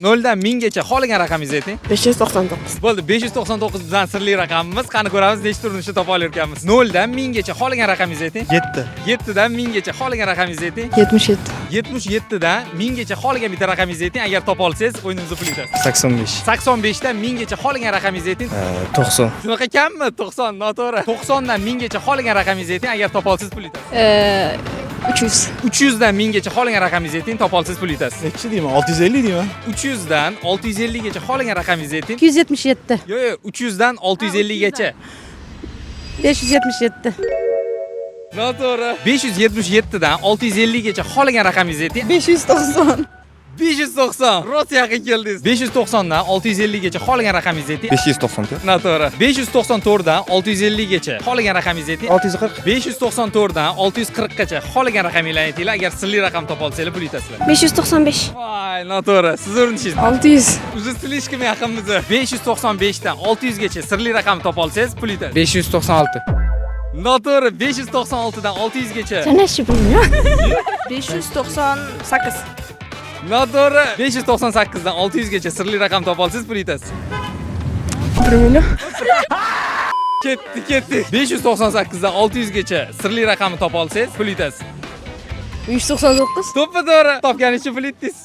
0 dan 1000 gacha xohlagan raqamingizni ayting. 599. Bo'ldi, 599 bizdan sirli raqamimiz. Qani ko'ramiz, nechta urinishda topa olayotganmiz. 0 dan 1000 gacha xohlagan raqamingizni ayting. 7. 7 dan 1000 gacha xohlagan raqamingizni ayting. 77. 77 dan 1000 gacha xohlagan bitta raqamingizni ayting. Agar topa olsangiz, o'yinimizni pul yutasiz. 85. 85 dan 1000 gacha xohlagan raqamingizni ayting. 90. Shunaqa kammi? 90, noto'g'ri. 90 dan 1000 gacha xohlagan raqamingizni ayting. Agar topa olsangiz pul yutasiz. 300. 300 dan 1000 gacha xohlagan raqamingizni ayting. Topa olsangiz pul yutasiz. Nechi deyman? 650 deyman. 300 dan 650 gacha xohlagan raqamingizni ayting. 277. Yo'q, 300 dan 650 gacha. 577. Noto'g'ri. 577 dan 650 gacha xohlagan raqamingizni ayting. 590. 590. Rost yaqin keldingiz. 590 dan 650 gacha xohlagan raqamingizni ayting. 594. Noto'g'ri. 594 dan 650 gacha xohlagan raqamingizni ayting. 640. 594 dan 640 gacha xohlagan raqamingizni aytinglar. Agar sirli raqam topa olsanglar pul yutasizlar. 595. Voy, noto'g'ri. Siz urinishingiz. 600. Уже слишком yaqinmiz. 595 dan 600 gacha sirli raqamni topa olsangiz pul yutasiz. 596. Noto'g'ri. 596 dan 600 gacha. Sanashni bilmayman. 598. Noto'g'ri. 598 dan 600 gacha sirli raqam topa olsangiz pul yutasiz. 1 million. Ketdi. 598 dan 600 gacha sirli raqamni topa olsangiz pul yutasiz. 199. To'ppa to'g'ri. Topganingiz uchun pul yutdingiz.